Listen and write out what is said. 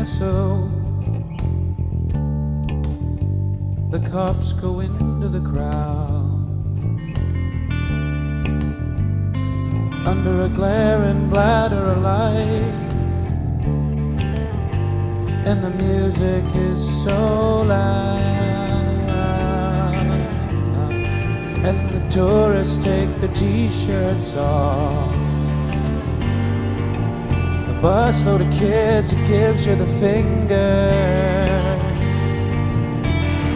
so the cops go into the crowd under a glaring bladder of light, and the music is so loud, and the tourists take the t-shirts off. A busload of kids gives you the finger,